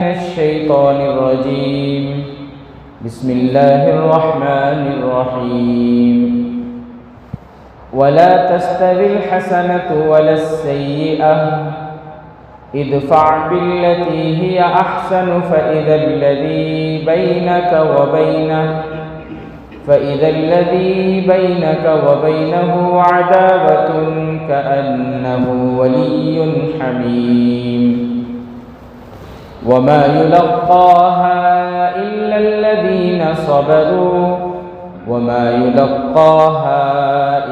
الشيطان الرجيم. بسم الله الرحمن الرحيم. ولا تستوي الحسنة ولا السيئة ادفع بالتي هي أحسن فإذا الذي بينك وبينه عداوة كأنه ولي حميم. وما يلقاها إلا الذين صبروا وما يلقاها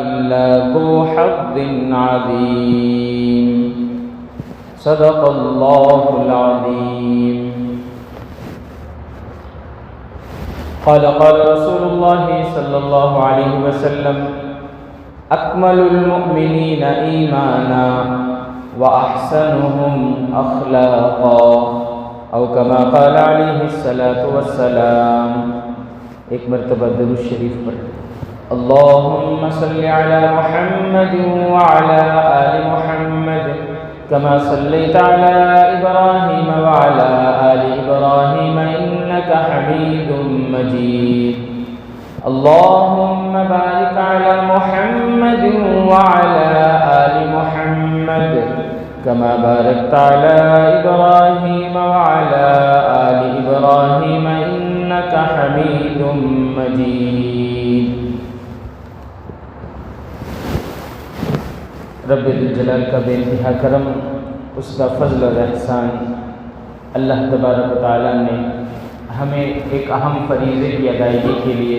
إلا ذو حظ عظيم. صدق الله العظيم. قال رسول الله صلى الله عليه وسلم: أكمل المؤمنين إيمانا وأحسنهم أخلاقا، او كما قال علیہ الصلاۃ والسلام. ایک مرتبہ درود شریف پڑھ. اللهم صل على محمد وعلى آل محمد كما صليت على إبراهيم وعلى آل إبراهيم إنك حميد مجيد. اللهم بارك على محمد وعلى آل محمد كما باركت على إبراهيم وعلى آل إبراهيم إنك حميد مجيد. رب الجلال کا بے انتہا کرم، اس کا فضل اور احسان. اللہ تبارک و تعالیٰ نے ہمیں ایک اہم فریضے کی ادائیگی کے لیے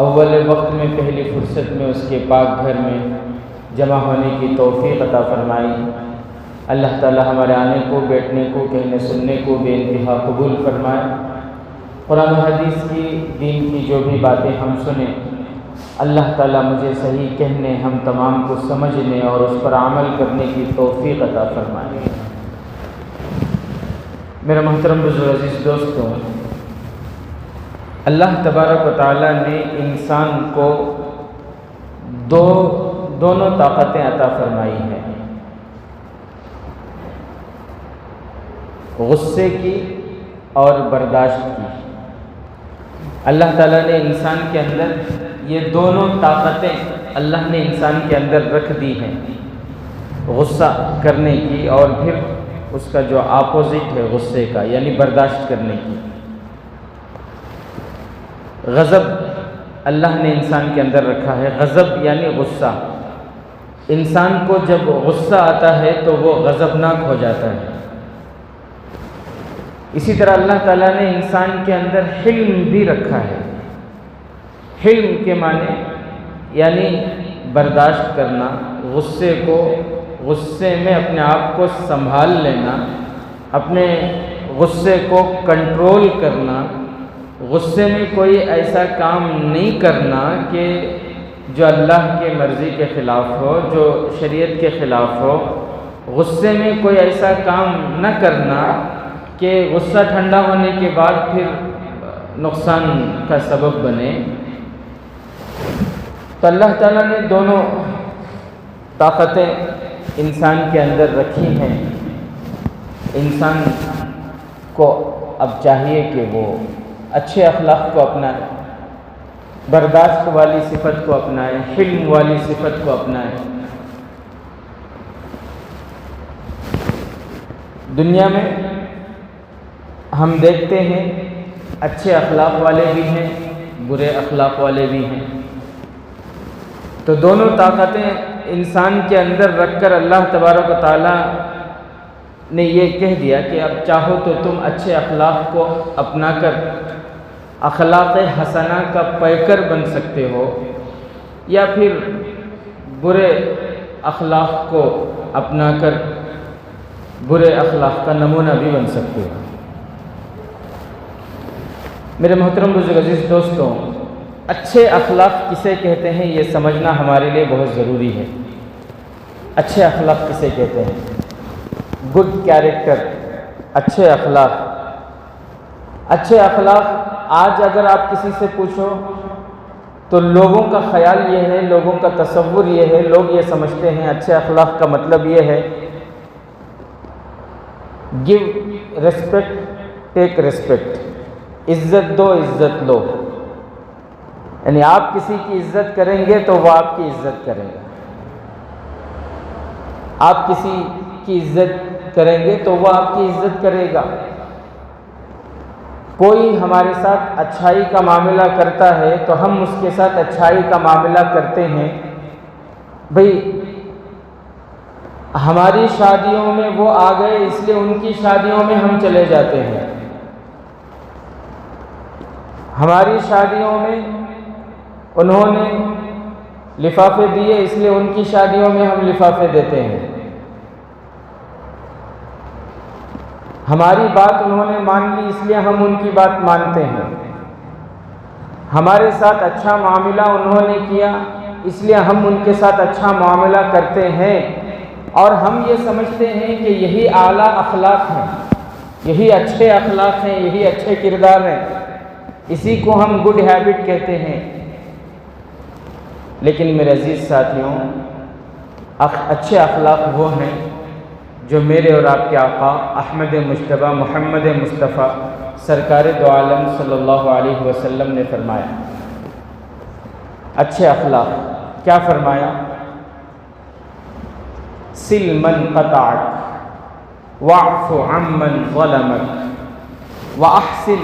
اول وقت میں پہلی فرصت میں اس کے پاک گھر میں جمع ہونے کی توفیق عطا فرمائی. اللہ تعالی ہمارے آنے کو، بیٹھنے کو، کہنے سننے کو بے انتہا قبول فرمائے. قرآن و حدیث کی، دین کی جو بھی باتیں ہم سنیں، اللہ تعالی مجھے صحیح کہنے، ہم تمام کو سمجھنے اور اس پر عمل کرنے کی توفیق عطا فرمائے. میرے محترم بزرگ عزیز دوستوں، اللہ تبارک و تعالی نے انسان کو دونوں طاقتیں عطا فرمائی ہیں، غصے کی اور برداشت کی. اللہ تعالیٰ نے انسان کے اندر یہ دونوں طاقتیں اللہ نے انسان کے اندر رکھ دی ہیں، غصہ کرنے کی اور پھر اس کا جو اپوزٹ ہے غصے کا یعنی برداشت کرنے کی. غضب اللہ نے انسان کے اندر رکھا ہے. غضب یعنی غصہ. انسان کو جب غصہ آتا ہے تو وہ غضبناک ہو جاتا ہے. اسی طرح اللہ تعالیٰ نے انسان کے اندر حلم بھی رکھا ہے. حلم کے معنی یعنی برداشت کرنا، غصے میں اپنے آپ کو سنبھال لینا، اپنے غصے کو کنٹرول کرنا، غصے میں کوئی ایسا کام نہیں کرنا کہ جو اللہ کے مرضی کے خلاف ہو، جو شریعت کے خلاف ہو. غصے میں کوئی ایسا کام نہ کرنا کہ غصہ ٹھنڈا ہونے کے بعد پھر نقصان کا سبب بنے. تو اللہ تعالیٰ نے دونوں طاقتیں انسان کے اندر رکھی ہیں. انسان کو اب چاہیے کہ وہ اچھے اخلاق کو اپنائے، برداشت والی صفت کو اپنائے، حلم والی صفت کو اپنائے. دنیا میں ہم دیکھتے ہیں اچھے اخلاق والے بھی ہیں، برے اخلاق والے بھی ہیں. تو دونوں طاقتیں انسان کے اندر رکھ کر اللہ تبارک و تعالیٰ نے یہ کہہ دیا کہ اب چاہو تو تم اچھے اخلاق کو اپنا کر اخلاق حسنہ کا پیکر بن سکتے ہو، یا پھر برے اخلاق کو اپنا کر برے اخلاق کا نمونہ بھی بن سکتے ہو. میرے محترم بزرگ عزیز دوستوں، اچھے اخلاق کسے کہتے ہیں یہ سمجھنا ہمارے لیے بہت ضروری ہے. اچھے اخلاق کسے کہتے ہیں؟ گڈ کیریکٹر، اچھے اخلاق. اچھے اخلاق آج اگر آپ کسی سے پوچھو تو لوگوں کا خیال یہ ہے، لوگوں کا تصور یہ ہے، لوگ یہ سمجھتے ہیں اچھے اخلاق کا مطلب یہ ہے give respect ٹیک ریسپیکٹ، عزت دو، عزت لو. یعنی آپ کسی کی عزت کریں گے تو وہ آپ کی عزت کرے گا، آپ کسی کی عزت کریں گے تو وہ آپ کی عزت کرے گا. کوئی ہمارے ساتھ اچھائی کا معاملہ کرتا ہے تو ہم اس کے ساتھ اچھائی کا معاملہ کرتے ہیں. بھئی ہماری شادیوں میں وہ آ گئے اس لیے ان کی شادیوں میں ہم چلے جاتے ہیں، ہماری شادیوں میں انہوں نے لفافے دیے اس لیے ان کی شادیوں میں ہم لفافے دیتے ہیں، ہماری بات انہوں نے مان لی اس لیے ہم ان کی بات مانتے ہیں، ہمارے ساتھ اچھا معاملہ انہوں نے کیا اس لیے ہم ان کے ساتھ اچھا معاملہ کرتے ہیں، اور ہم یہ سمجھتے ہیں کہ یہی اعلیٰ اخلاق ہیں، یہی اچھے اخلاق ہیں، یہی اچھے کردار ہیں، اسی کو ہم گڈ ہیبٹ کہتے ہیں. لیکن میرے عزیز ساتھیوں، اچھے اخلاق وہ ہیں جو میرے اور آپ کے آقا احمد مجتبیٰ محمد مصطفیٰ سرکار دو عالم صلی اللہ علیہ وسلم نے فرمایا. اچھے اخلاق کیا فرمایا؟ سل من قطعک واعف عمن ظلمک واحسن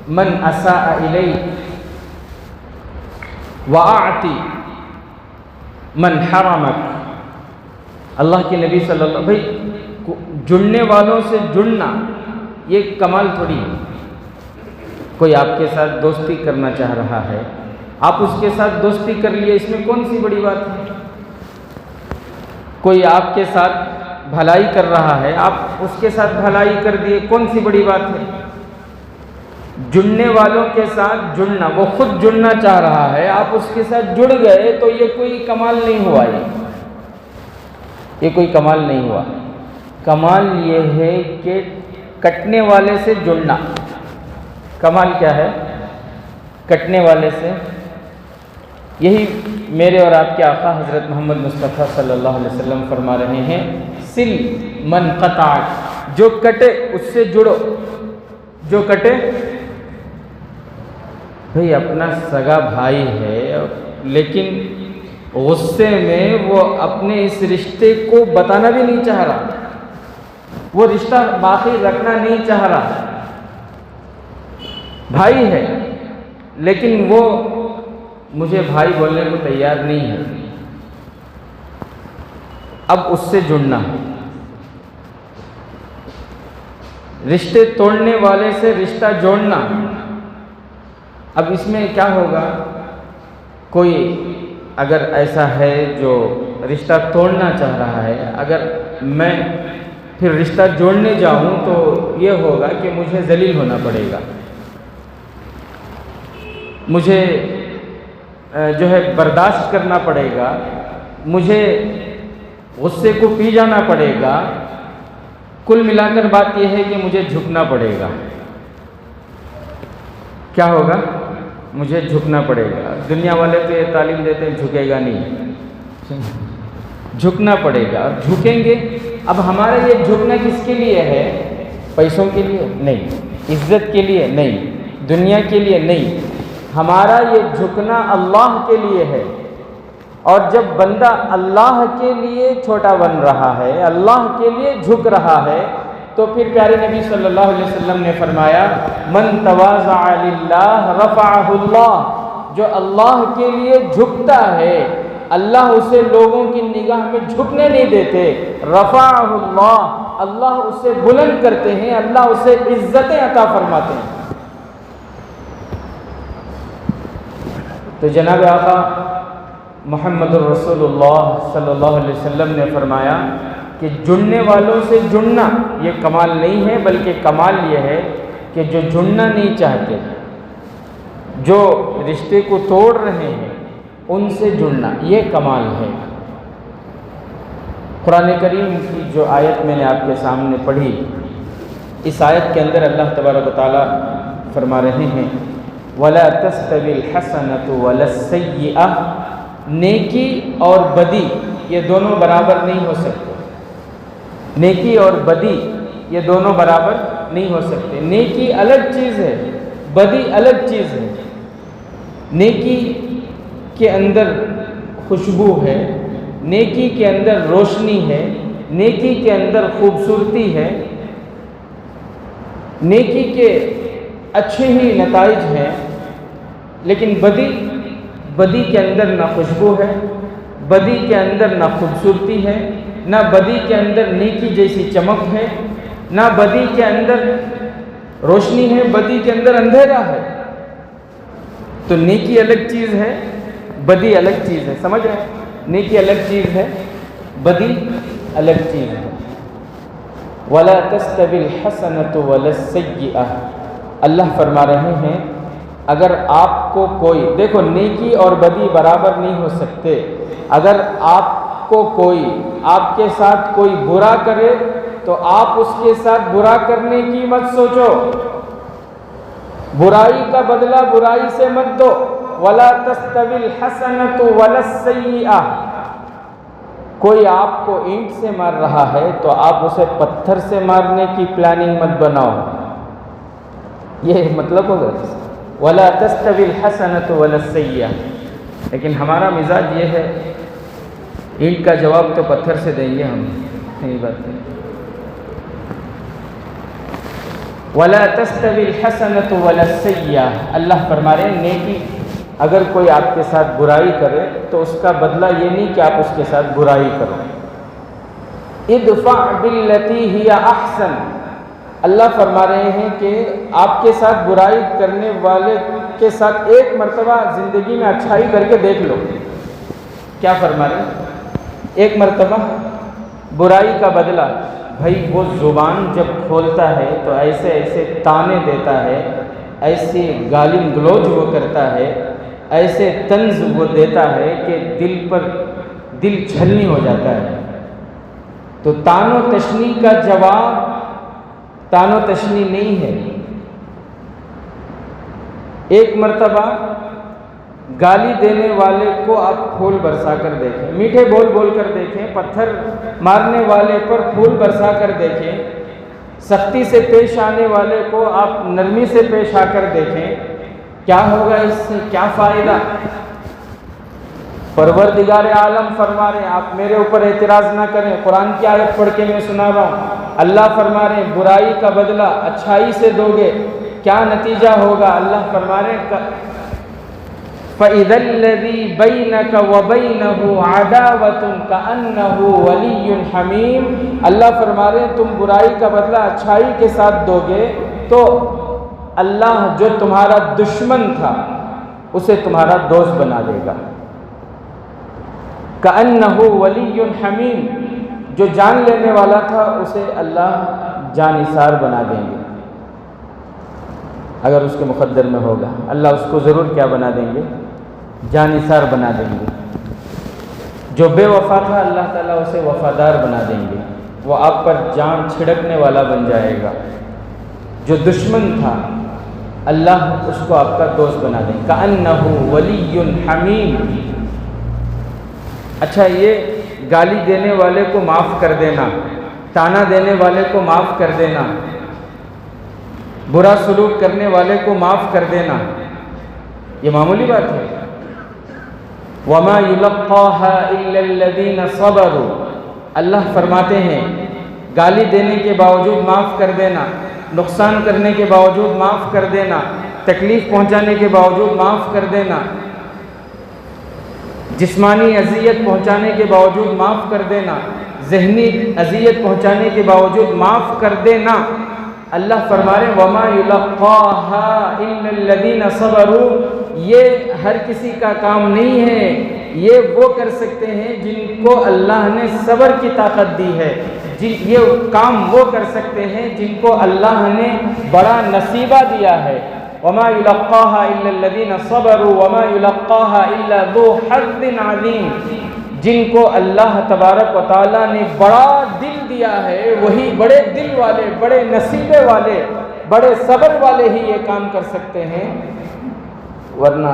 من اساء الیک وَأَعْتِ مَنْ حَرَمَكَ. اللہ کے نبی صلی اللہ علیہ وسلم، بھئی جڑنے والوں سے جڑنا یہ کمال تھوڑی ہے. کوئی آپ کے ساتھ دوستی کرنا چاہ رہا ہے، آپ اس کے ساتھ دوستی کر لیے، اس میں کون سی بڑی بات ہے؟ کوئی آپ کے ساتھ بھلائی کر رہا ہے، آپ اس کے ساتھ بھلائی کر دیے، کون سی بڑی بات ہے؟ جڑنے والوں کے ساتھ جڑنا، وہ خود جڑنا چاہ رہا ہے، آپ اس کے ساتھ جڑ گئے تو یہ کوئی کمال نہیں ہوا. یہ کوئی کمال نہیں ہوا. کمال یہ ہے کہ کٹنے والے سے جڑنا. کمال کیا ہے؟ کٹنے والے سے. یہی میرے اور آپ کے آقا حضرت محمد مصطفیٰ صلی اللہ علیہ وسلم فرما رہے ہیں، سل من قطعک، جو کٹے اس سے جڑو. جو کٹے، بھئی اپنا سگا بھائی ہے لیکن غصے میں وہ اپنے اس رشتے کو بتانا بھی نہیں چاہ رہا، وہ رشتہ باقی رکھنا نہیں چاہ رہا. بھائی ہے لیکن وہ مجھے بھائی بولنے کو تیار نہیں ہے. اب اس سے جڑنا، رشتے توڑنے والے سے رشتہ جوڑنا. اب اس میں کیا ہوگا؟ کوئی اگر ایسا ہے جو رشتہ توڑنا چاہ رہا ہے، اگر میں پھر رشتہ جوڑنے جاؤں تو یہ ہوگا کہ مجھے ذلیل ہونا پڑے گا، مجھے جو ہے برداشت کرنا پڑے گا، مجھے غصے کو پی جانا پڑے گا. کل ملا کر بات یہ ہے کہ مجھے جھکنا پڑے گا. کیا ہوگا؟ مجھے جھکنا پڑے گا. دنیا والے تو یہ تعلیم دیتے ہیں جھکے گا نہیں، جھکنا پڑے گا. اور جھکیں گے. اب ہمارا یہ جھکنا کس کے لیے ہے؟ پیسوں کے لیے نہیں، عزت کے لیے نہیں، دنیا کے لیے نہیں. ہمارا یہ جھکنا اللہ کے لیے ہے. اور جب بندہ اللہ کے لیے چھوٹا بن رہا ہے، اللہ کے لیے جھک رہا ہے، تو پھر پیارے نبی صلی اللہ علیہ وسلم نے فرمایا، من تواضع للہ رفعہ اللہ. جو اللہ کے لیے جھکتا ہے اللہ اسے لوگوں کی نگاہ میں جھکنے نہیں دیتے. رفعہ اللہ، اللہ اسے بلند کرتے ہیں، اللہ اسے عزتیں عطا فرماتے ہیں. تو جناب آقا محمد الرسول اللہ صلی اللہ علیہ وسلم نے فرمایا کہ جڑنے والوں سے جڑنا یہ کمال نہیں ہے، بلکہ کمال یہ ہے کہ جو جڑنا نہیں چاہتے، جو رشتے کو توڑ رہے ہیں، ان سے جڑنا یہ کمال ہے. قرآن کریم کی جو آیت میں نے آپ کے سامنے پڑھی، اس آیت کے اندر اللہ تبارک و تعالیٰ فرما رہے ہیں، وَلَا تَسْتَوِي الْحَسَنَةُ وَلَا السَّيِّئَةُ. نیکی اور بدی یہ دونوں برابر نہیں ہو سکتے. نیکی اور بدی یہ دونوں برابر نہیں ہو سکتے۔ نیکی الگ چیز ہے، بدی الگ چیز ہے۔ نیکی کے اندر خوشبو ہے، نیکی کے اندر روشنی ہے، نیکی کے اندر خوبصورتی ہے، نیکی کے اچھے ہی نتائج ہیں، لیکن بدی کے اندر نہ خوشبو ہے، بدی کے اندر نہ خوبصورتی ہے، نہ بدی کے اندر نیکی جیسی چمک ہے، نہ بدی کے اندر روشنی ہے، بدی کے اندر اندھیرا ہے۔ تو نیکی الگ چیز ہے، بدی الگ چیز ہے، سمجھ رہے ہیں؟ نیکی الگ چیز ہے، بدی الگ چیز ہے۔ وَلَا تَسْتَوِي الْحَسَنَةُ وَلَا السَّيِّئَةُ، اللہ فرما رہے ہیں اگر آپ کو کوئی، دیکھو نیکی اور بدی برابر نہیں ہو سکتے۔ اگر آپ کو کوئی، آپ کے ساتھ کوئی برا کرے تو آپ اس کے ساتھ برا کرنے کی مت سوچو، برائی کا بدلہ برائی سے مت دو۔ وَلَا تَسْتَوِي الْحَسَنَةُ وَلَا السَّيِّئَةُ، کوئی آپ کو اینٹ سے مار رہا ہے تو آپ اسے پتھر سے مارنے کی پلاننگ مت بناؤ، یہ مطلب ہوگا وَلَا تَسْتَوِي الْحَسَنَةُ وَلَا السَّيِّئَةُ۔ لیکن ہمارا مزاج یہ ہے، اینٹ کا جواب تو پتھر سے دیں گے ہم، یہی بات ہے۔ وَلَا تَسْتَوِي الْحَسَنَةُ وَلَا السَّيِّئَةُ، اللہ فرما رہے ہیں نیکی، اگر کوئی آپ کے ساتھ برائی کرے تو اس کا بدلہ یہ نہیں کہ آپ اس کے ساتھ برائی کرو۔ ادفع باللتی ہی احسن، اللہ فرما رہے ہیں کہ آپ کے ساتھ برائی کرنے والے کے ساتھ ایک مرتبہ زندگی میں اچھائی کر کے دیکھ لو۔ کیا فرما رہے ہیں؟ ایک مرتبہ برائی کا بدلہ، بھائی وہ زبان جب کھولتا ہے تو ایسے ایسے تانے دیتا ہے، ایسے گالی گلوچ وہ کرتا ہے، ایسے طنز وہ دیتا ہے کہ دل چھلنی ہو جاتا ہے۔ تو تان و تشنی کا جواب تان و تشنی نہیں ہے۔ ایک مرتبہ گالی دینے والے کو آپ پھول برسا کر دیکھیں، میٹھے بول بول کر دیکھیں، پتھر مارنے والے پر پھول برسا کر دیکھیں، سختی سے پیش آنے والے کو آپ نرمی سے پیش آ کر دیکھیں، کیا ہوگا اس سے، کیا فائدہ؟ پروردگار عالم فرما رہے ہیں آپ میرے اوپر اعتراض نہ کریں، قرآن کی آیت پڑھ کے میں سنا رہا ہوں، اللہ فرما رہے ہیں برائی کا بدلہ اچھائی سے دو گے، کیا نتیجہ ہوگا؟ اللہ فرما رہے ہیں فَإِذَا الَّذِي بَيْنَكَ وَبَيْنَهُ عَدَاوَةٌ كَأَنَّهُ وَلِيٌّ حَمِيمٌ، اللہ فرما رہے ہیں تم برائی کا بدلہ اچھائی کے ساتھ دو گے تو اللہ جو تمہارا دشمن تھا اسے تمہارا دوست بنا دے گا۔ كَأَنَّهُ وَلِيٌّ حَمِيمٌ، جو جان لینے والا تھا اسے اللہ جانثار بنا دیں گے، اگر اس کے مقدر میں ہوگا اللہ اس کو ضرور کیا بنا دیں گے؟ جانثار بنا دیں گے۔ جو بے وفا تھا اللہ تعالیٰ اسے وفادار بنا دیں گے، وہ آپ پر جان چھڑکنے والا بن جائے گا۔ جو دشمن تھا اللہ اس کو آپ کا دوست بنا دیں گے۔ كَأَنَّهُ وَلِيٌّ حَمِيمٌ۔ اچھا، یہ گالی دینے والے کو معاف کر دینا، تانا دینے والے کو معاف کر دینا، برا سلوک کرنے والے کو معاف کر دینا، یہ معمولی بات ہے۔ وَمَا يُلَقَّاهَا إِلَّا الَّذِينَ صَبَرُوا، اللہ فرماتے ہیں گالی دینے کے باوجود معاف کر دینا، نقصان کرنے کے باوجود معاف کر دینا، تکلیف پہنچانے کے باوجود معاف کر دینا، جسمانی اذیت پہنچانے کے باوجود معاف کر دینا، ذہنی اذیت پہنچانے کے باوجود معاف کر دینا، اللہ فرما رہے ہیں وَمَا يُلَقَّاهَا إِلَّا الَّذِينَ صَبَرُوا، یہ ہر کسی کا کام نہیں ہے، یہ وہ کر سکتے ہیں جن کو اللہ نے صبر کی طاقت دی ہے، یہ کام وہ کر سکتے ہیں جن کو اللہ نے بڑا نصیبہ دیا ہے۔ وَمَا يُلَقَّاهَا إِلَّا الَّذِينَ صَبَرُوا وَمَا يُلَقَّاهَا إِلَّا ذُو حَظٍّ عَظِيمٍ، جن کو اللہ تبارک و تعالیٰ نے بڑا دل دیا ہے وہی بڑے دل والے، بڑے نصیبے والے، بڑے صبر والے ہی یہ کام کر سکتے ہیں، ورنہ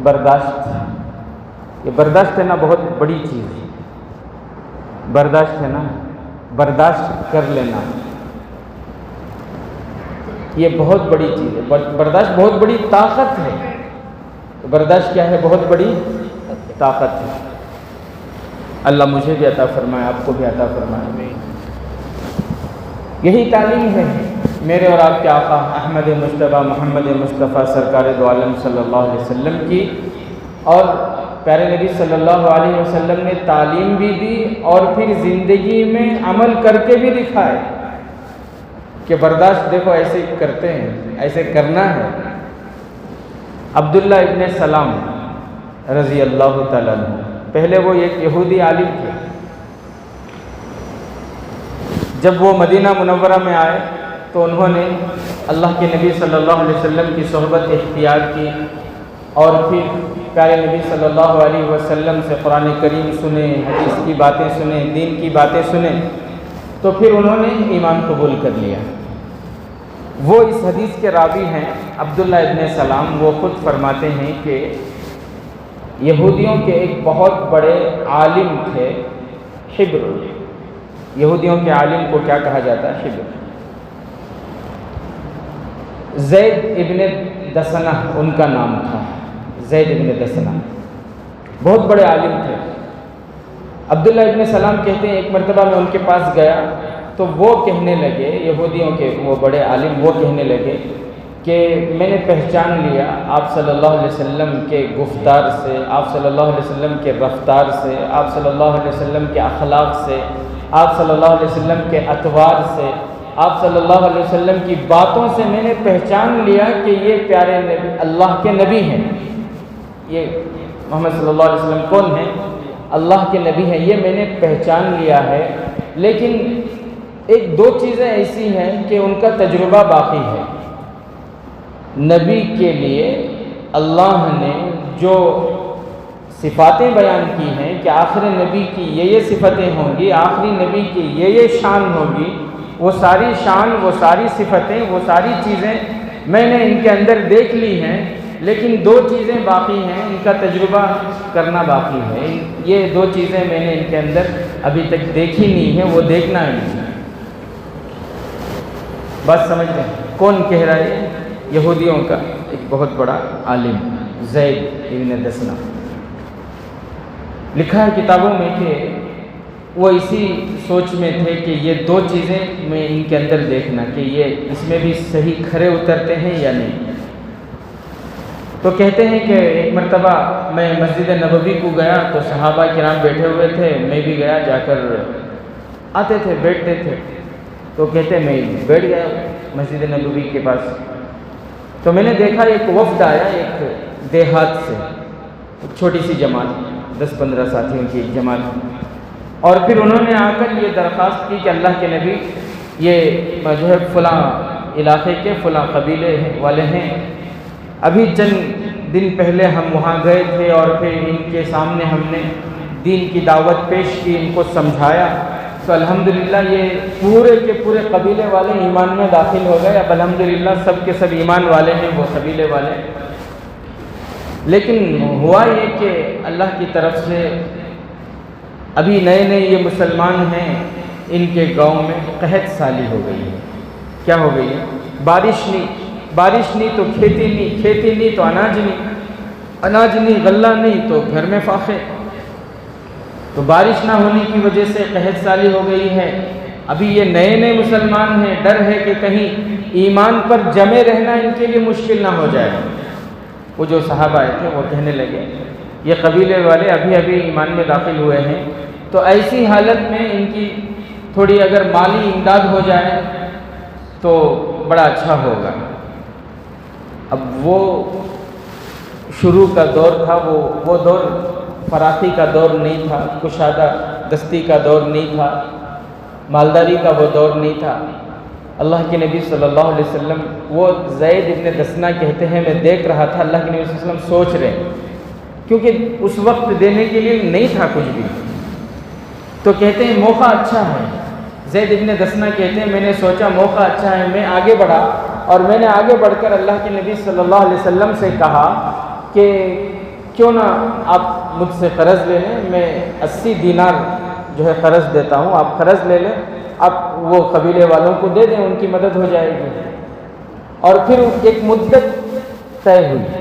برداشت، یہ برداشت ہے نا بہت بڑی چیز ہے، برداشت ہے نا، برداشت کر لینا، یہ بہت بڑی چیز ہے، برداشت بہت بڑی طاقت ہے۔ برداشت کیا ہے؟ بہت بڑی طاقت ہے۔ اللہ مجھے بھی عطا فرمائے، آپ کو بھی عطا فرمائے۔ یہی تعلیم ہے میرے اور آپ کے آقا احمد مصطفیٰ محمد مصطفیٰ سرکار دو عالم صلی اللہ علیہ وسلم کی، اور پیارے نبی صلی اللہ علیہ وسلم نے تعلیم بھی دی اور پھر زندگی میں عمل کر کے بھی دکھائے کہ برداشت دیکھو ایسے کرتے ہیں، ایسے کرنا ہے۔ عبداللہ ابن سلام رضی اللہ تعالیٰ عنہ، پہلے وہ ایک یہودی عالم تھے۔ جب وہ مدینہ منورہ میں آئے تو انہوں نے اللہ کے نبی صلی اللہ علیہ وسلم کی صحبت اختیار کی، اور پھر پیارے نبی صلی اللہ علیہ وسلم سے قرآن کریم سنے، حدیث کی باتیں سنیں، دین کی باتیں سنیں، تو پھر انہوں نے ایمان قبول کر لیا۔ وہ اس حدیث کے راوی ہیں عبداللہ ابن سلام۔ وہ خود فرماتے ہیں کہ یہودیوں کے ایک بہت بڑے عالم تھے، حبر۔ یہودیوں کے عالم کو کیا کہا جاتا ہے؟ حبر۔ زید ابن دسنہ ان کا نام تھا، زید ابن دسنہ، بہت بڑے عالم تھے۔ عبداللہ ابن سلام کہتے ہیں ایک مرتبہ میں ان کے پاس گیا تو وہ کہنے لگے، یہودیوں کے وہ بڑے عالم وہ کہنے لگے کہ میں نے پہچان لیا آپ صلی اللہ علیہ وسلم کے گفتار سے، آپ صلی اللہ علیہ وسلم کے رفتار سے، آپ صلی اللہ علیہ وسلم کے اخلاق سے، آپ صلی اللہ علیہ وسلم کے اطوار سے، آپ صلی اللہ علیہ وسلم کی باتوں سے میں نے پہچان لیا کہ یہ پیارے نبی اللہ کے نبی ہیں۔ یہ محمد صلی اللہ علیہ وسلم کون ہیں؟ اللہ کے نبی ہیں، یہ میں نے پہچان لیا ہے۔ لیکن ایک دو چیزیں ایسی ہیں کہ ان کا تجربہ باقی ہے۔ نبی کے لیے اللہ نے جو صفاتیں بیان کی ہیں کہ آخر نبی کی یہ صفتیں ہوں گی، آخری نبی کی یہ شان ہوگی، وہ ساری شان، وہ ساری صفتیں، وہ ساری چیزیں میں نے ان کے اندر دیکھ لی ہیں، لیکن دو چیزیں باقی ہیں، ان کا تجربہ کرنا باقی ہے۔ یہ دو چیزیں میں نے ان کے اندر ابھی تک دیکھی نہیں ہے، وہ دیکھنا ہے۔ بات سمجھ رہے ہیں؟ کون کہہ رہا ہے؟ یہودیوں کا ایک بہت بڑا عالم زید ابن دسنہ۔ لکھا ہے کتابوں میں کہ وہ اسی سوچ میں تھے کہ یہ دو چیزیں میں ان کے اندر دیکھنا کہ یہ اس میں بھی صحیح کھرے اترتے ہیں یا نہیں۔ تو کہتے ہیں کہ ایک مرتبہ میں مسجد نبوی کو گیا تو صحابہ کرام بیٹھے ہوئے تھے، میں بھی گیا، جا کر آتے تھے بیٹھتے تھے، تو کہتے میں بیٹھ گیا مسجد نبوی کے پاس۔ تو میں نے دیکھا ایک وفد آیا ایک دیہات سے، ایک چھوٹی سی جماعت، 10-15 ساتھیوں کی ایک جماعت، اور پھر انہوں نے آ کر یہ درخواست کی کہ اللہ کے نبی یہ جو ہے فلاں علاقے کے فلاں قبیلے والے ہیں، ابھی چند دن پہلے ہم وہاں گئے تھے اور پھر ان کے سامنے ہم نے دین کی دعوت پیش کی، ان کو سمجھایا، تو الحمدللہ یہ پورے کے پورے قبیلے والے ایمان میں داخل ہو گئے۔ اب الحمدللہ سب کے سب ایمان والے ہیں، وہ قبیلے والے۔ لیکن ہوا یہ کہ اللہ کی طرف سے ابھی نئے نئے یہ مسلمان ہیں، ان کے گاؤں میں قحط سالی ہو گئی ہے۔ کیا ہو گئی ہے؟ بارش نہیں تو کھیتی نہیں، کھیتی نہیں تو اناج نہیں، اناج نہیں غلہ نہیں تو گھر میں فاقے۔ تو بارش نہ ہونے کی وجہ سے قحط سالی ہو گئی ہے۔ ابھی یہ نئے نئے مسلمان ہیں، ڈر ہے کہ کہیں ایمان پر جمے رہنا ان کے لیے مشکل نہ ہو جائے۔ وہ جو صحابہ آئے تھے وہ کہنے لگے یہ قبیلے والے ابھی ابھی ایمان میں داخل ہوئے ہیں، تو ایسی حالت میں ان کی تھوڑی اگر مالی امداد ہو جائے تو بڑا اچھا ہوگا۔ اب وہ شروع کا دور تھا، وہ دور فراخی کا دور نہیں تھا، کشادہ دستی کا دور نہیں تھا، مالداری کا وہ دور نہیں تھا۔ اللہ کے نبی صلی اللہ علیہ وسلم، وہ زید ابن دسنہ کہتے ہیں میں دیکھ رہا تھا اللہ کے نبی صلی اللہ علیہ وسلم سوچ رہے ہیں، کیونکہ اس وقت دینے کے لیے نہیں تھا کچھ بھی، تو کہتے ہیں موقع اچھا ہے۔ زید ابن دسنہ کہتے ہیں میں نے سوچا موقع اچھا ہے، میں آگے بڑھا اور میں نے آگے بڑھ کر اللہ کے نبی صلی اللہ علیہ وسلم سے کہا کہ کیوں نہ آپ مجھ سے قرض لے لیں، میں 80 دینار جو ہے قرض دیتا ہوں، آپ قرض لے لیں، آپ وہ قبیلے والوں کو دے دیں، ان کی مدد ہو جائے گی۔ اور پھر ایک مدت طے ہوئی۔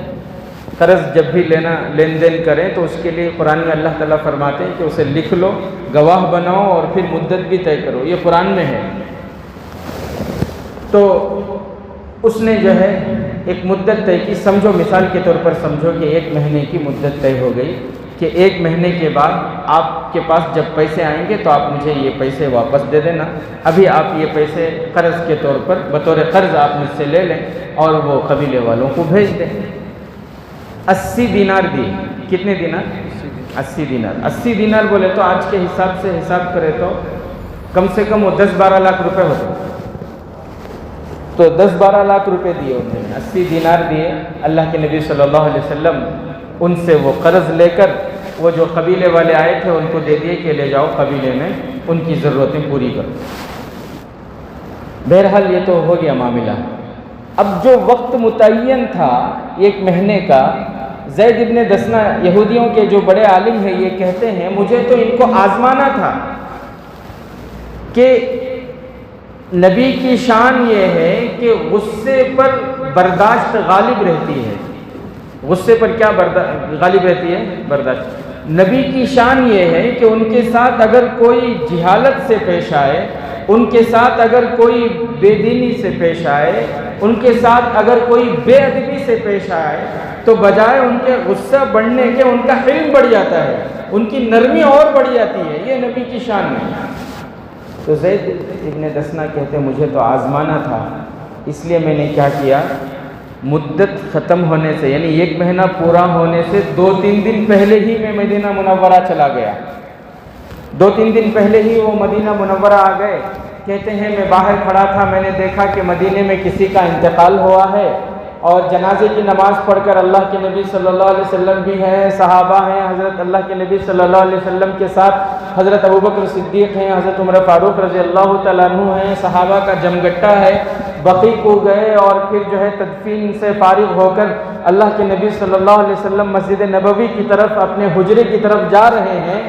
قرض جب بھی لین دین کریں تو اس کے لیے قرآن میں اللہ تعالیٰ فرماتے ہیں کہ اسے لکھ لو، گواہ بناؤ اور پھر مدت بھی طے کرو، یہ قرآن میں ہے۔ تو اس نے جو ہے ایک مدت طے کی، سمجھو مثال کے طور پر سمجھو کہ 1 مہینے کی مدت طے ہو گئی کہ 1 مہینے کے بعد آپ کے پاس جب پیسے آئیں گے تو آپ مجھے یہ پیسے واپس دے دینا، ابھی آپ یہ پیسے قرض کے طور پر بطور قرض آپ مجھ سے لے لیں اور وہ قبیلے والوں کو بھیج دیں۔ 80 دینار دی۔ کتنے دینار؟ 80 دینار۔ 80 دینار بولے تو آج کے حساب سے حساب کرے تو کم سے کم وہ 10-12 لاکھ روپے ہوتے، تو 10-12 لاکھ روپے دیے انہوں نے، 80 دینار دیے۔ اللہ کے نبی صلی اللہ علیہ وسلم ان سے وہ قرض لے کر وہ جو قبیلے والے آئے تھے ان کو دے دیے کہ لے جاؤ قبیلے میں ان کی ضرورتیں پوری کرو۔ بہرحال یہ تو ہو گیا معاملہ۔ اب جو وقت متعین تھا 1 مہینے کا، زید ابن دسنہ یہودیوں کے جو بڑے عالم ہیں یہ کہتے ہیں مجھے تو ان کو آزمانا تھا کہ نبی کی شان یہ ہے کہ غصے پر برداشت غالب رہتی ہے۔ غصے پر کیا غالب رہتی ہے؟ برداشت۔ نبی کی شان یہ ہے کہ ان کے ساتھ اگر کوئی جہالت سے پیش آئے، ان کے ساتھ اگر کوئی بے دینی سے پیش آئے، ان کے ساتھ اگر کوئی بے ادبی سے پیش آئے تو بجائے ان کے غصہ بڑھنے کے ان کا حلم بڑھ جاتا ہے، ان کی نرمی اور بڑھ جاتی ہے، یہ نبی کی شان ہے۔ تو زید ابن دسنہ کہتے ہیں مجھے تو آزمانا تھا، اس لیے میں نے کیا کیا، مدت ختم ہونے سے یعنی 1 مہینہ پورا ہونے سے 2-3 دن پہلے ہی میں مدینہ منورہ چلا گیا۔ 2-3 دن پہلے ہی وہ مدینہ منورہ آ گئے۔ کہتے ہیں میں باہر کھڑا تھا، میں نے دیکھا کہ مدینے میں کسی کا انتقال ہوا ہے اور جنازے کی نماز پڑھ کر اللہ کے نبی صلی اللہ علیہ وسلم بھی ہیں، صحابہ ہیں، حضرت اللہ کے نبی صلی اللہ علیہ وسلم کے ساتھ حضرت ابوبکر صدیق ہیں، حضرت عمر فاروق رضی اللہ تعالیٰ عنہ ہیں، صحابہ کا جمگٹا ہے۔ بقیع کو گئے اور پھر جو ہے تدفین سے فارغ ہو کر اللہ کے نبی صلی اللہ علیہ وسلم مسجد نبوی کی طرف اپنے حجرے کی طرف جا رہے ہیں۔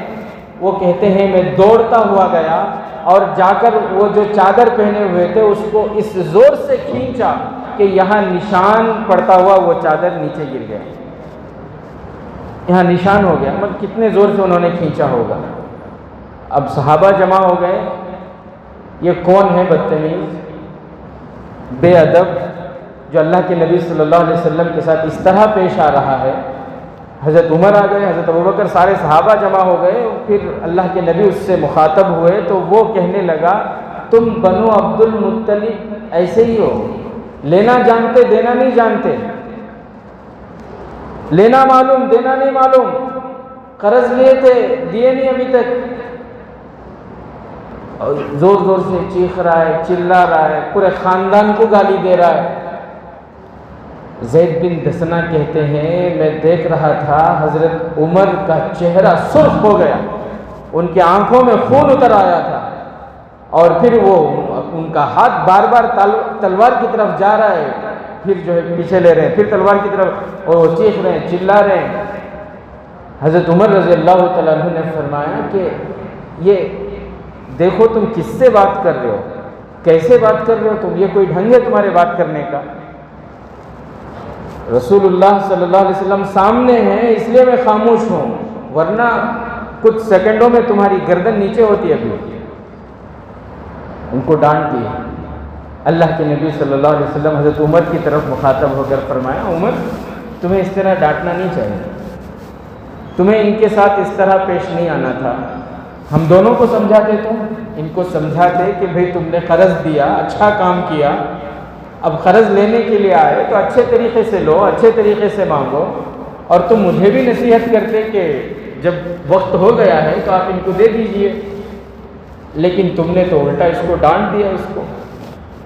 وہ کہتے ہیں میں دوڑتا ہوا گیا اور جا کر وہ جو چادر پہنے ہوئے تھے اس کو اس زور سے کھینچا کہ یہاں نشان پڑتا ہوا وہ چادر نیچے گر گیا، یہاں نشان ہو گیا۔ مطلب کتنے زور سے انہوں نے کھینچا ہوگا۔ اب صحابہ جمع ہو گئے، یہ کون ہے بدتمیز بے ادب جو اللہ کے نبی صلی اللہ علیہ وسلم کے ساتھ اس طرح پیش آ رہا ہے؟ حضرت عمر آ گئے، حضرت ابوبکر، سارے صحابہ جمع ہو گئے۔ پھر اللہ کے نبی اس سے مخاطب ہوئے تو وہ کہنے لگا تم بنو عبد المطلب ایسے ہی ہو، لینا جانتے دینا نہیں جانتے، لینا معلوم دینا نہیں معلوم، قرض لیے تھے دیے نہیں ابھی تک۔ اور زور زور سے چیخ رہا ہے، چلا رہا ہے، پورے خاندان کو گالی دے رہا ہے۔ زید بن دسنہ کہتے ہیں میں دیکھ رہا تھا حضرت عمر کا چہرہ سرخ ہو گیا، ان کی آنکھوں میں خون اتر آیا تھا، اور پھر وہ ان کا ہاتھ بار بار تلوار کی طرف جا رہا ہے، پھر جو ہے پیچھے لے رہے ہیں، پھر تلوار کی طرف وہ چیخ رہے ہیں، چلا رہے ہیں۔ حضرت عمر رضی اللہ تعالیٰ عنہ نے فرمایا کہ یہ دیکھو تم کس سے بات کر رہے ہو، کیسے بات کر رہے ہو تم، یہ کوئی ڈھنگ ہے تمہارے بات کرنے کا؟ رسول اللہ صلی اللہ علیہ وسلم سامنے ہیں اس لیے میں خاموش ہوں، ورنہ کچھ سیکنڈوں میں تمہاری گردن نیچے ہوتی ابھی۔ ان کو ڈانٹ دی۔ اللہ کے نبی صلی اللہ علیہ وسلم حضرت عمر کی طرف مخاطب ہو کر فرمایا عمر تمہیں اس طرح ڈانٹنا نہیں چاہیے، تمہیں ان کے ساتھ اس طرح پیش نہیں آنا تھا، ہم دونوں کو سمجھاتے، تم ان کو سمجھاتے کہ بھئی تم نے قرض دیا، اچھا کام کیا، اب قرض لینے کے لیے آئے تو اچھے طریقے سے لو، اچھے طریقے سے مانگو، اور تم مجھے بھی نصیحت کرتے کہ جب وقت ہو گیا ہے تو آپ ان کو دے دیجئے، لیکن تم نے تو الٹا اس کو ڈانٹ دیا، اس کو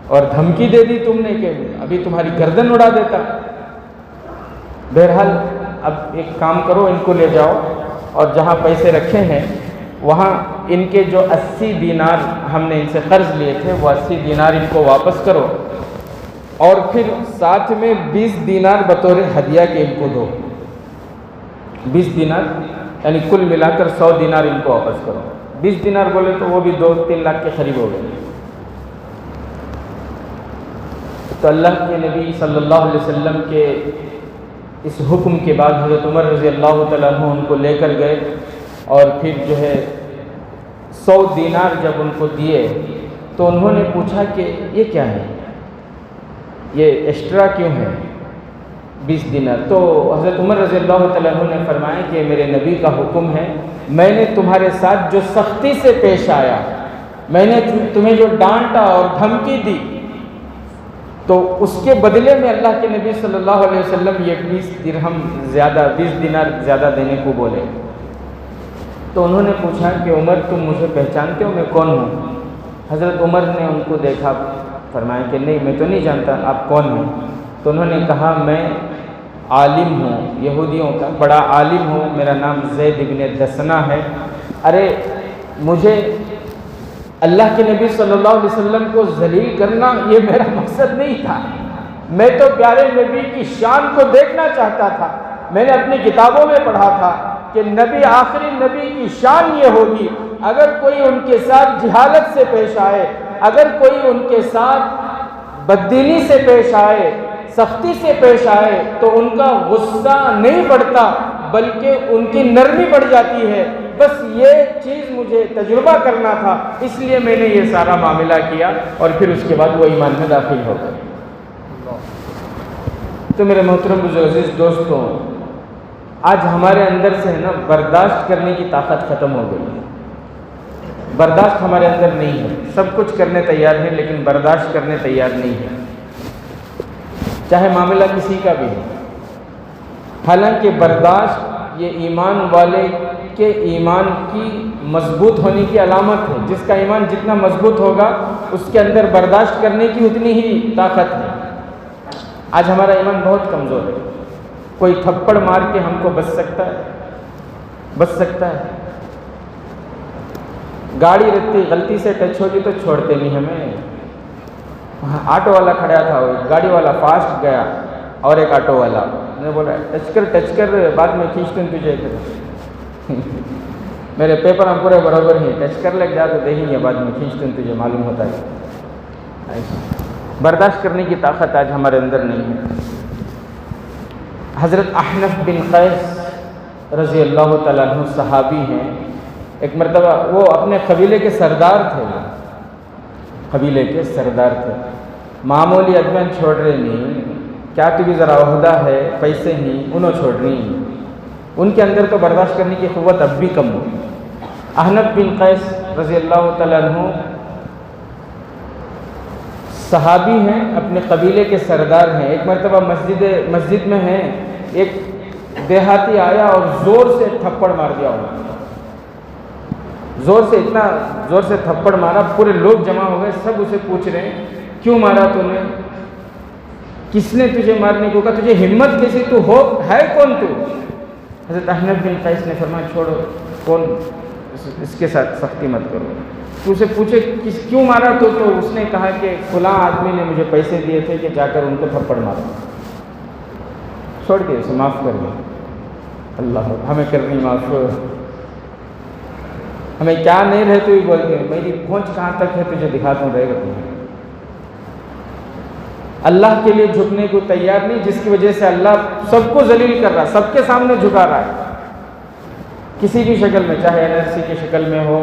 اور دھمکی دے دی تم نے کہ ابھی تمہاری گردن اڑا دیتا۔ بہرحال اب ایک کام کرو، ان کو لے جاؤ اور جہاں پیسے رکھے ہیں وہاں ان کے جو 80 دینار ہم نے ان سے قرض لیے تھے وہ 80 دینار ان کو واپس کرو، اور پھر ساتھ میں 20 دینار بطور ہدیہ کے ان کو دو، 20 دینار یعنی کل ملا کر 100 دینار ان کو واپس کرو۔ 20 دینار بولے تو وہ بھی 2-3 لاکھ کے قریب ہو گئے۔ تو اللہ کے نبی صلی اللہ علیہ وسلم کے اس حکم کے بعد حضرت عمر رضی اللہ تعالیٰ عنہ ان کو لے کر گئے، اور پھر جو ہے 100 دینار جب ان کو دیے تو انہوں نے پوچھا کہ یہ کیا ہے، یہ ایکسٹرا کیوں ہے 20 دینار؟ تو حضرت عمر رضی اللہ تعالیٰ عنہ نے فرمایا کہ میرے نبی کا حکم ہے، میں نے تمہارے ساتھ جو سختی سے پیش آیا، میں نے تمہیں جو ڈانٹا اور دھمکی دی، تو اس کے بدلے میں اللہ کے نبی صلی اللہ علیہ وسلم یہ 20 دینار زیادہ دینے کو بولے۔ تو انہوں نے پوچھا کہ عمر تم مجھے پہچانتے ہو، میں کون ہوں؟ حضرت عمر نے ان کو دیکھا، فرمایا کہ نہیں میں تو نہیں جانتا، آپ کون ہیں؟ تو انہوں نے کہا میں عالم ہوں، یہودیوں کا بڑا عالم ہوں، میرا نام زید ابن دسنہ ہے۔ ارے مجھے اللہ کے نبی صلی اللہ علیہ وسلم کو ذلیل کرنا یہ میرا مقصد نہیں تھا، میں تو پیارے نبی کی شان کو دیکھنا چاہتا تھا۔ میں نے اپنی کتابوں میں پڑھا تھا کہ نبی آخری نبی کی شان یہ ہوگی، اگر کوئی ان کے ساتھ جہالت سے پیش آئے، اگر کوئی ان کے ساتھ بددینی سے پیش آئے، سختی سے پیش آئے، تو ان کا غصہ نہیں بڑھتا بلکہ ان کی نرمی بڑھ جاتی ہے۔ بس یہ چیز مجھے تجربہ کرنا تھا، اس لیے میں نے یہ سارا معاملہ کیا، اور پھر اس کے بعد وہ ایمان میں داخل ہو گئے۔ تو میرے محترم بزرگ عزیز دوستوں، آج ہمارے اندر سے ہے نا برداشت کرنے کی طاقت ختم ہو گئی ہے، برداشت ہمارے اندر نہیں ہے، سب کچھ کرنے تیار ہے لیکن برداشت کرنے تیار نہیں ہے، چاہے معاملہ کسی کا بھی ہو۔ حالانکہ برداشت یہ ایمان والے کے ایمان کی مضبوط ہونے کی علامت ہے، جس کا ایمان جتنا مضبوط ہوگا اس کے اندر برداشت کرنے کی اتنی ہی طاقت ہے۔ آج ہمارا ایمان بہت کمزور ہے، کوئی تھپڑ مار کے ہم کو بچ سکتا ہے، گاڑی رہتی غلطی سے ٹچ ہوگی تو چھوڑتے نہیں ہمیں۔ وہاں آٹو والا کھڑا تھا، وہ گاڑی والا فاسٹ گیا، اور ایک آٹو والا نے بولا ٹچ کر بعد میں کھینچتے ہیں تجھے، میرے پیپر ہم پورے برابر ہیں، ٹچ کر لگ جا تو دیکھیں گے بعد میں کھینچتے ہیں تجھے معلوم ہوتا ہے۔ برداشت کرنے کی طاقت آج ہمارے اندر نہیں ہے۔ حضرت احنف بن قیس رضی اللہ تعالیٰ عنہ صحابی ہیں، ایک مرتبہ وہ اپنے قبیلے کے سردار تھے، قبیلے کے سردار تھے، معمولی ادمین چھوڑ رہے نہیں، کیا تو بھی ذرا عہدہ ہے، پیسے ہی انہوں چھوڑ رہی ہیں، ان کے اندر تو برداشت کرنے کی قوت اب بھی کم ہو۔ احنف بن قیس رضی اللہ تعالیٰ عنہ صحابی ہیں، اپنے قبیلے کے سردار ہیں۔ ایک مرتبہ مسجد میں ہیں، ایک دیہاتی آیا اور زور سے تھپڑ مار دیا انہوں نے، اتنا زور سے تھپڑ مارا، پورے لوگ جمع ہو گئے، سب اسے پوچھ رہے ہیں کیوں مارا تو نے، کس نے تجھے مارنے کو کہا، تجھے ہمت کیسی، تو ہے کون تو؟ حضرت احنف بن قیس نے فرمایا چھوڑو، کون اس کے ساتھ سختی مت کرو۔ تو اسے پوچھے کیوں مارا تو اس نے کہا کہ فلاں آدمی نے مجھے پیسے دیے تھے کہ جا کر ان کو تھپڑ مارا، چھوڑ کے اسے معاف کر دو۔ اللہ ہمیں کرنی معاف، ہمیں کیا نہیں رہے تو ہی بولتے ہیں میری پہنچ کہاں تک ہے تجھے دکھاتا ہوں، رہے گا تمہیں۔ اللہ کے لیے جھکنے کو تیار نہیں، جس کی وجہ سے اللہ سب کو ذلیل کر رہا ہے، سب کے سامنے جھکا رہا ہے، کسی بھی شکل میں، چاہے NRC کی شکل میں ہو،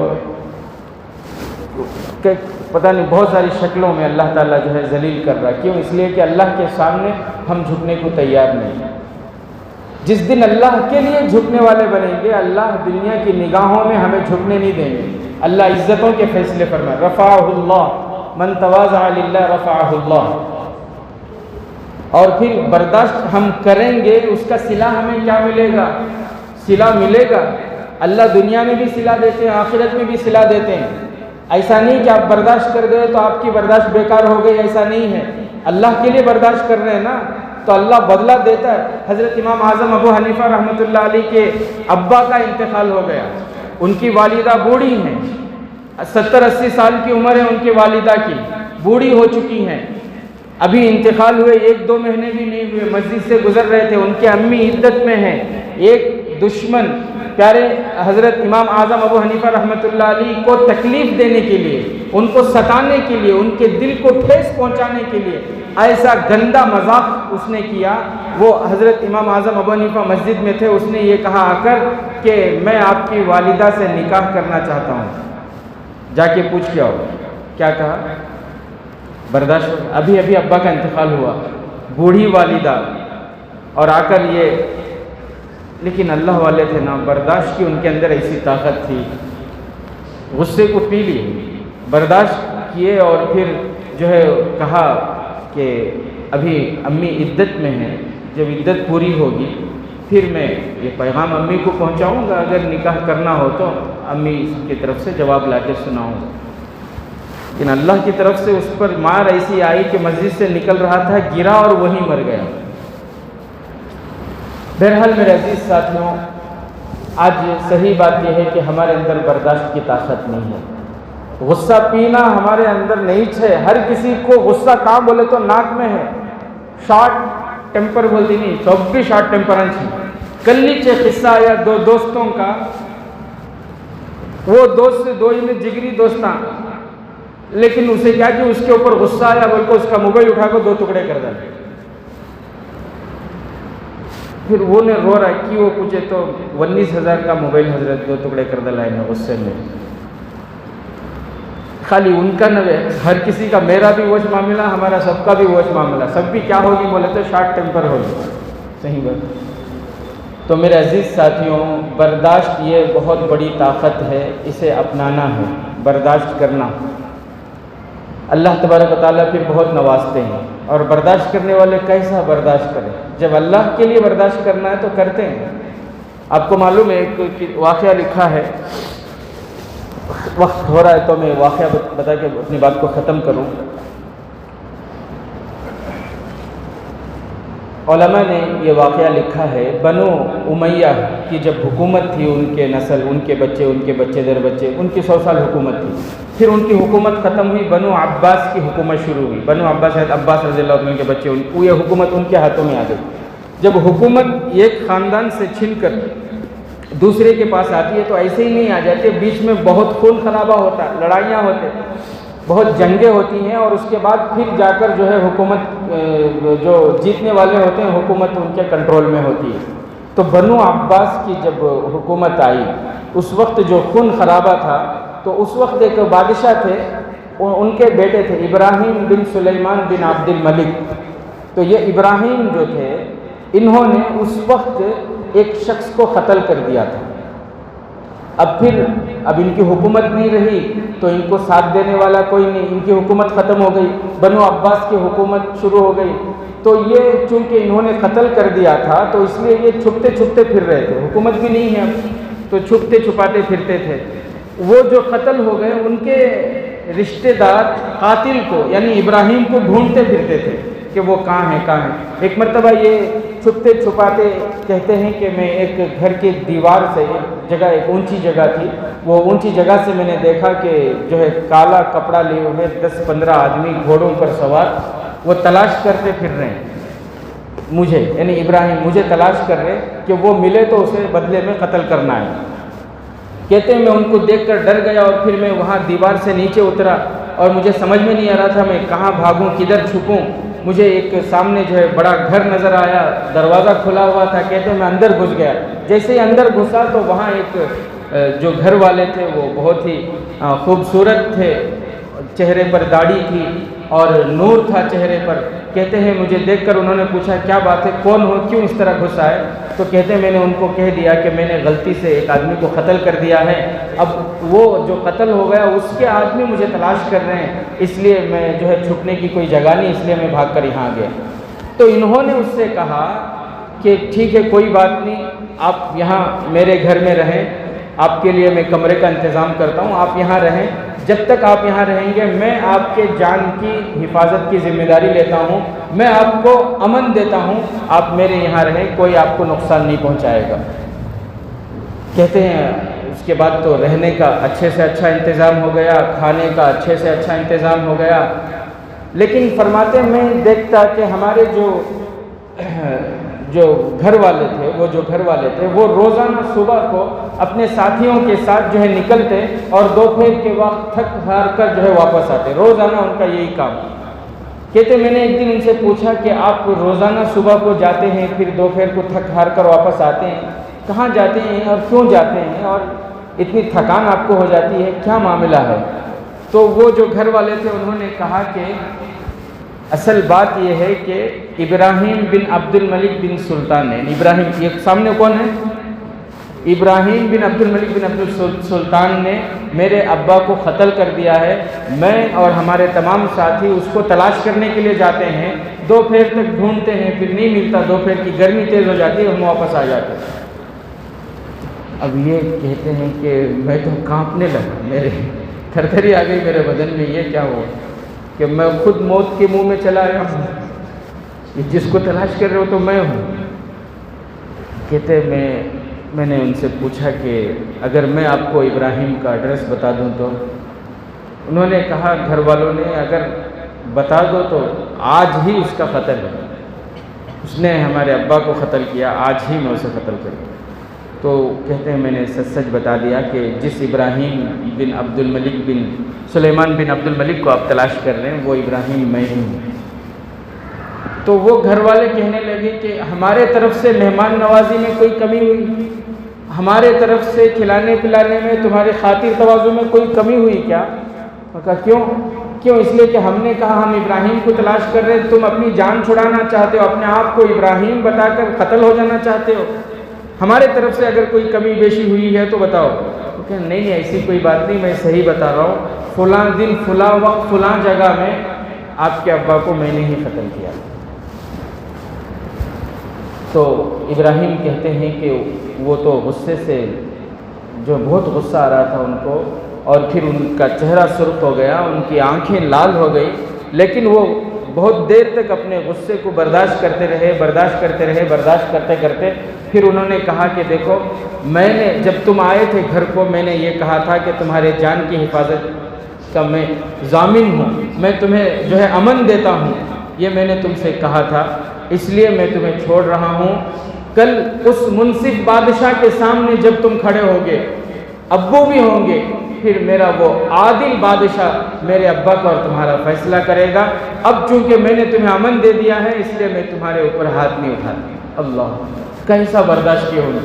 کہ پتہ نہیں بہت ساری شکلوں میں اللہ تعالیٰ جو ہے ذلیل کر رہا ہے۔ کیوں؟ اس لیے کہ اللہ کے سامنے ہم جھکنے کو تیار نہیں۔ جس دن اللہ کے لیے جھکنے والے بنیں گے، اللہ دنیا کی نگاہوں میں ہمیں جھکنے نہیں دیں گے۔ اللہ عزتوں کے فیصلے فرمائے، رفعہ اللہ من تواضع للہ رفعہ اللہ۔ اور پھر برداشت ہم کریں گے، اس کا صلہ ہمیں کیا ملے گا؟ صلہ ملے گا۔ اللہ دنیا میں بھی صلہ دیتے ہیں، آخرت میں بھی صلہ دیتے ہیں۔ ایسا نہیں کہ آپ برداشت کر گئے تو آپ کی برداشت بیکار ہو گئی، ایسا نہیں ہے۔ اللہ کے لیے برداشت کر رہے ہیں نا تو اللہ بدلہ دیتا ہے۔ حضرت امام اعظم ابو حنیفہ رحمۃ اللہ علیہ کے ابا کا انتقال ہو گیا، ان کی والدہ بوڑھی ہیں، 70-80 سال کی عمر ہے ان کے والدہ کی، بوڑھی ہو چکی ہیں، ابھی انتقال ہوئے 1-2 مہینے بھی نہیں ہوئے، مسجد سے گزر رہے تھے، ان کے امی عدت میں ہیں، ایک دشمن پیارے حضرت امام اعظم ابو حنیفہ رحمۃ اللہ علیہ کو تکلیف دینے کے لیے، ان کو ستانے کے لیے، ان کے دل کو ٹھیس پہنچانے کے لیے ایسا گندا مذاق اس نے کیا۔ وہ حضرت امام اعظم ابو حنیفہ مسجد میں تھے، اس نے یہ کہا آ کر کہ میں آپ کی والدہ سے نکاح کرنا چاہتا ہوں، جا کے پوچھ کے آؤ۔ کیا کہا؟ برداشت، ابھی ابا کا انتقال ہوا، بوڑھی والدہ، اور آ کر یہ، لیکن اللہ والے تھے نا، برداشت کی ان کے اندر ایسی طاقت تھی، غصے کو پی لی، برداشت کیے، اور پھر جو ہے کہا کہ ابھی امی عدت میں ہیں، جب عدت پوری ہوگی پھر میں یہ پیغام امی کو پہنچاؤں گا، اگر نکاح کرنا ہو تو امی کی طرف سے جواب لا کے سناؤں گا۔ لیکن اللہ کی طرف سے اس پر مار ایسی آئی کہ مسجد سے نکل رہا تھا، گرا اور وہیں مر گیا۔ بہرحال میرے عزیز ساتھیوں، آج صحیح بات یہ ہے کہ ہمارے اندر برداشت کی طاقت نہیں ہے، غصہ پینا ہمارے اندر نہیں ہے۔ ہر کسی کو غصہ کہاں بولے تو ناک میں ہے، شارٹ ٹیمپر بولتی نہیں، سب بھی شارٹ ٹیمپرن چھی۔ کل نیچے قصہ آیا دو دوستوں کا، وہ دوست دو ہی جگری دوستاں، لیکن اسے کیا کہ اس کے اوپر غصہ آیا، بول کے اس کا موبائل اٹھا کر 2 ٹکڑے کر ڈالے۔ پھر وہ نے رو رہا ہے کہ وہ پوچھے تو 19,000 کا موبائل حضرت 2 ٹکڑے کر ڈالا ہے غصے میں۔ خالی ان کا نہ، ہر کسی کا، میرا بھی وہی معاملہ، ہمارا سب کا بھی وہی معاملہ، سب بھی کیا ہوگی بولے تو شارٹ ٹیمپر ہوگی۔ صحیح بات۔ تو میرے عزیز ساتھیوں، برداشت یہ بہت بڑی طاقت ہے، اسے اپنانا ہے، برداشت کرنا۔ اللہ تبارک و تعالیٰ پھر بہت نوازتے ہیں، اور برداشت کرنے والے کیسا برداشت کریں؟ جب اللہ کے لیے برداشت کرنا ہے تو کرتے ہیں۔ آپ کو معلوم ہے ایک واقعہ لکھا ہے، وقت ہو رہا ہے تو میں واقعہ بتا کے اپنی بات کو ختم کروں۔ علماء نے یہ واقعہ لکھا ہے، بنو امیہ کی جب حکومت تھی، ان کے نسل، ان کے بچے در بچے، ان کی 100 سال حکومت تھی۔ پھر ان کی حکومت ختم ہوئی، بنو عباس کی حکومت شروع ہوئی۔ بنو عباس شاید عباس رضی اللہ عنہ کے بچے، یہ حکومت ان کے ہاتھوں میں آ گئی۔ جب حکومت ایک خاندان سے چھن کر دوسرے کے پاس آتی ہے تو ایسے ہی نہیں آ جاتے، بیچ میں بہت خون خرابہ ہوتا ہے، لڑائیاں ہوتے، بہت جنگیں ہوتی ہیں، اور اس کے بعد پھر جا کر جو ہے حکومت، جو جیتنے والے ہوتے ہیں حکومت ان کے کنٹرول میں ہوتی ہے۔ تو بنو عباس کی جب حکومت آئی، اس وقت جو خون خرابہ تھا، تو اس وقت ایک بادشاہ تھے، ان کے بیٹے تھے ابراہیم بن سلیمان بن عبد الملک۔ تو یہ ابراہیم جو تھے، انہوں نے اس وقت ایک شخص کو قتل کر دیا تھا۔ اب ان کی حکومت نہیں رہی تو ان کو ساتھ دینے والا کوئی نہیں، ان کی حکومت ختم ہو گئی، بنو عباس کی حکومت شروع ہو گئی۔ تو یہ چونکہ انہوں نے قتل کر دیا تھا تو اس لیے یہ چھپتے چھپتے پھر رہے تھے، حکومت بھی نہیں ہے اب، تو چھپتے چھپاتے پھرتے تھے۔ وہ جو قتل ہو گئے، ان کے رشتہ دار قاتل کو یعنی ابراہیم کو ڈھونڈتے پھرتے تھے کہ وہ کہاں ہے۔ ایک مرتبہ یہ چھپتے چھپاتے کہتے ہیں کہ میں ایک گھر کی دیوار سے، ایک اونچی جگہ تھی، وہ اونچی جگہ سے میں نے دیکھا کہ جو ہے کالا کپڑا لیے ہوئے 10-15 آدمی گھوڑوں پر سوار، وہ تلاش کرتے پھر رہے ہیں مجھے، یعنی ابراہیم مجھے تلاش کر رہے کہ وہ ملے تو اسے بدلے میں قتل کرنا ہے۔ کہتے ہیں میں ان کو دیکھ کر ڈر گیا، اور پھر میں وہاں دیوار سے نیچے اترا، اور مجھے سمجھ میں نہیں آ رہا تھا میں کہاں بھاگوں، کدھر چھپوں۔ مجھے ایک سامنے جو ہے بڑا گھر نظر آیا، دروازہ کھلا ہوا تھا، کہتے ہیں میں اندر گھس گیا۔ جیسے ہی اندر گھسا تو وہاں ایک جو گھر والے تھے وہ بہت ہی خوبصورت تھے، چہرے پر داڑھی تھی اور نور تھا چہرے پر۔ کہتے ہیں مجھے دیکھ کر انہوں نے پوچھا کیا بات ہے، کون ہو، کیوں اس طرح گھس آئے؟ تو کہتے ہیں میں نے ان کو کہہ دیا کہ میں نے غلطی سے ایک آدمی کو قتل کر دیا ہے، اب وہ جو قتل ہو گیا اس کے آدمی مجھے تلاش کر رہے ہیں، اس لیے میں جو ہے چھپنے کی کوئی جگہ نہیں، اس لیے میں بھاگ کر یہاں آ گیا۔ تو انہوں نے اس سے کہا کہ ٹھیک ہے کوئی بات نہیں، آپ یہاں میرے گھر میں رہیں، آپ کے لیے میں کمرے کا انتظام کرتا ہوں، آپ یہاں رہیں، جب تک آپ یہاں رہیں گے میں آپ کے جان کی حفاظت کی ذمہ داری لیتا ہوں، میں آپ کو امن دیتا ہوں، آپ میرے یہاں رہیں، کوئی آپ کو نقصان نہیں پہنچائے گا۔ کہتے ہیں اس کے بعد تو رہنے کا اچھے سے اچھا انتظام ہو گیا، کھانے کا اچھے سے اچھا انتظام ہو گیا، لیکن فرماتے میں دیکھتا کہ ہمارے جو گھر والے تھے وہ روزانہ صبح کو اپنے ساتھیوں کے ساتھ جو ہے نکلتے اور دوپہر کے وقت تھک ہار کر جو ہے واپس آتے، روزانہ ان کا یہی کام۔ کہتے میں نے ایک دن ان سے پوچھا کہ آپ روزانہ صبح کو جاتے ہیں پھر دوپہر کو تھک ہار کر واپس آتے ہیں، کہاں جاتے ہیں اور کیوں جاتے ہیں اور اتنی تھکان آپ کو ہو جاتی ہے، کیا معاملہ ہے؟ تو وہ جو گھر والے تھے انہوں نے کہا کہ اصل بات یہ ہے کہ ابراہیم بن عبد الملک بن سلطان نے، ابراہیم یہ سامنے کون ہے؟ ابراہیم بن عبد الملک بن عبد السلطان نے میرے ابا کو قتل کر دیا ہے، میں اور ہمارے تمام ساتھی اس کو تلاش کرنے کے لیے جاتے ہیں، دوپہر تک ڈھونڈتے ہیں پھر نہیں ملتا، دوپہر کی گرمی تیز ہو جاتی ہے ہم واپس آ جاتے ہیں۔ اب یہ کہتے ہیں کہ میں تو کانپنے لگا، میرے تھر تھری آ گئی میرے بدن میں، یہ کیا ہوا کہ میں خود موت کے منہ میں چلا آیا ہوں، جس کو تلاش کر رہے ہو تو میں ہوں۔ کہتے میں نے ان سے پوچھا کہ اگر میں آپ کو ابراہیم کا ایڈریس بتا دوں تو؟ انہوں نے کہا گھر والوں نے اگر بتا دو تو آج ہی اس کا قتل ہے، اس نے ہمارے ابا کو قتل کیا، آج ہی میں اسے قتل کروں۔ تو کہتے ہیں میں نے سچ سچ بتا دیا کہ جس ابراہیم بن عبد الملک بن سلیمان بن عبد الملک کو آپ تلاش کر رہے ہیں وہ ابراہیم میں ہی ہوں۔ تو وہ گھر والے کہنے لگے کہ ہمارے طرف سے مہمان نوازی میں کوئی کمی ہوئی؟ ہمارے طرف سے کھلانے پلانے میں تمہارے خاطر تواضع میں کوئی کمی ہوئی کیا؟ میں کہا کیوں؟ اس لیے کہ ہم نے کہا ہم ابراہیم کو تلاش کر رہے، تم اپنی جان چھڑانا چاہتے ہو، اپنے آپ کو ابراہیم بتا کر قتل ہو جانا چاہتے ہو، ہمارے طرف سے اگر کوئی کمی بیشی ہوئی ہے تو بتاؤ۔ کہ نہیں ایسی کوئی بات نہیں، میں صحیح بتا رہا ہوں، فلاں دن فلاں وقت فلاں جگہ میں آپ کے ابا کو میں نے ہی قتل کیا۔ تو ابراہیم کہتے ہیں کہ وہ تو غصے سے جو بہت غصہ آ رہا تھا ان کو، اور پھر ان کا چہرہ سرخ ہو گیا، ان کی آنکھیں لال ہو گئی، لیکن وہ بہت دیر تک اپنے غصے کو برداشت کرتے رہے، پھر انہوں نے کہا کہ دیکھو میں نے جب تم آئے تھے گھر کو میں نے یہ کہا تھا کہ تمہارے جان کی حفاظت کا میں ضامن ہوں، میں تمہیں جو ہے امن دیتا ہوں، یہ میں نے تم سے کہا تھا، اس لیے میں تمہیں چھوڑ رہا ہوں۔ کل اس منصف بادشاہ کے سامنے جب تم کھڑے ہوگے، ابو بھی ہوں گے، پھر میرا وہ عادل بادشاہ میرے ابا کا اور تمہارا فیصلہ کرے گا۔ اب چونکہ میں نے تمہیں امن دے دیا ہے اس لیے میں تمہارے اوپر ہاتھ نہیں اٹھاتی۔ اللہ کیسا برداشت کیا ہونا،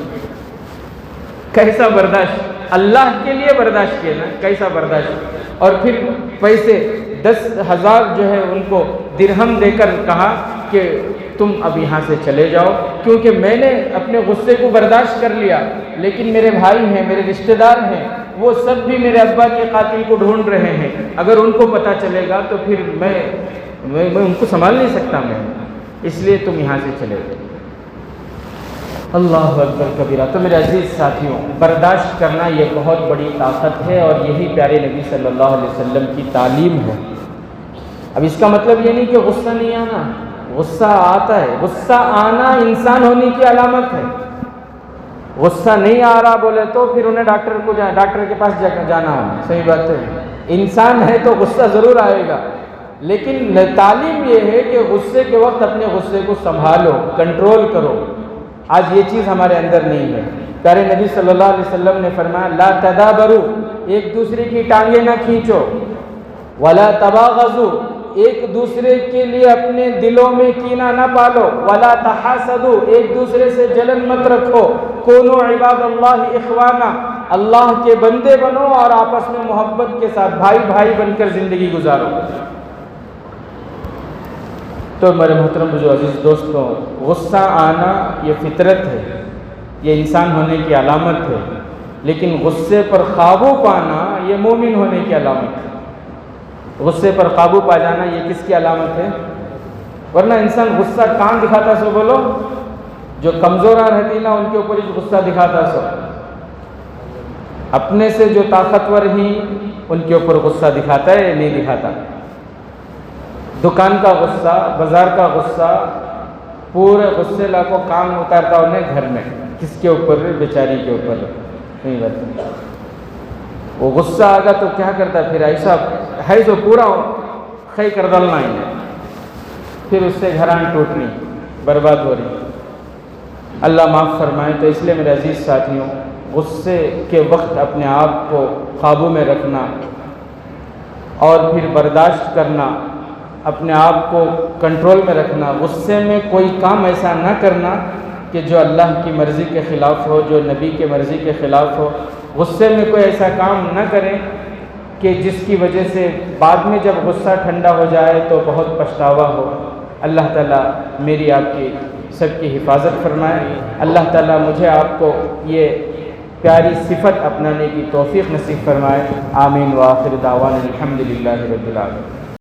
کیسا برداشت، اللہ کے لیے برداشت کیا نا، کیسا برداشت۔ اور پھر پیسے 10,000 جو ہے ان کو درہم دے کر کہا کہ تم اب یہاں سے چلے جاؤ، کیونکہ میں نے اپنے غصے کو برداشت کر لیا، لیکن میرے بھائی ہیں، میرے رشتہ دار ہیں، وہ سب بھی میرے ابا کے قاتل کو ڈھونڈ رہے ہیں، اگر ان کو پتہ چلے گا تو پھر میں ان کو سنبھال نہیں سکتا میں، اس لیے تم یہاں سے چلے جاؤ۔ اللہ اکبر کبیرہ۔ تو میرے عزیز ساتھیوں، برداشت کرنا یہ بہت بڑی طاقت ہے، اور یہی پیارے نبی صلی اللہ علیہ وسلم کی تعلیم ہے۔ اب اس کا مطلب یہ نہیں کہ غصہ نہیں آنا، غصہ آتا ہے، غصہ آنا انسان ہونے کی علامت ہے۔ غصہ نہیں آ رہا بولے تو پھر انہیں ڈاکٹر کے پاس جانا ہے، صحیح بات ہے، انسان ہے تو غصہ ضرور آئے گا، لیکن تعلیم یہ ہے کہ غصے کے وقت اپنے غصے کو سنبھالو، کنٹرول کرو۔ آج یہ چیز ہمارے اندر نہیں ہے۔ پیارے نبی صلی اللہ علیہ وسلم نے فرمایا لا تدابروا، ایک دوسرے کی ٹانگیں نہ کھینچو، ولا تباغضوا، ایک دوسرے کے لیے اپنے دلوں میں کینہ نہ پالو، ولا تحاسدوا، ایک دوسرے سے جلن مت رکھو، کونوا عباد اللہ اخوانا، اللہ کے بندے بنو اور آپس میں محبت کے ساتھ بھائی بھائی بن کر زندگی گزارو۔ تو میرے محترم جو عزیز دوستوں، غصہ آنا یہ فطرت ہے، یہ انسان ہونے کی علامت ہے، لیکن غصے پر قابو پانا یہ مومن ہونے کی علامت ہے۔ غصے پر قابو پا جانا یہ کس کی علامت ہے؟ ورنہ انسان غصہ کہاں دکھاتا سو بولو؟ جو کمزورہ رہتی نا ان کے اوپر ہی غصہ دکھاتا سو، اپنے سے جو طاقتور ہی ان کے اوپر غصہ دکھاتا ہے، نہیں دکھاتا۔ دکان کا غصہ، بازار کا غصہ، پورے غصے لا کو کام اتارتا انہیں گھر میں، کس کے اوپر؟ بیچاری کے اوپر، نہیں بات۔ وہ غصہ آگا تو کیا کرتا پھر؟ ایسا ہے جو پورا کر ڈالنا ہی، پھر اس سے گھران ٹوٹنی، برباد ہو رہی۔ اللہ معاف فرمائے۔ تو اس لیے میرے عزیز ساتھیوں، غصے کے وقت اپنے آپ کو قابو میں رکھنا اور پھر برداشت کرنا، اپنے آپ کو کنٹرول میں رکھنا، غصے میں کوئی کام ایسا نہ کرنا کہ جو اللہ کی مرضی کے خلاف ہو، جو نبی کے مرضی کے خلاف ہو۔ غصے میں کوئی ایسا کام نہ کریں کہ جس کی وجہ سے بعد میں جب غصہ ٹھنڈا ہو جائے تو بہت پچھتاوا ہو۔ اللہ تعالیٰ میری آپ کی سب کی حفاظت فرمائے۔ اللہ تعالیٰ مجھے آپ کو یہ پیاری صفت اپنانے کی توفیق نصیب فرمائے۔ آمین وآخر دعوانا الحمدللہ رب العالمین۔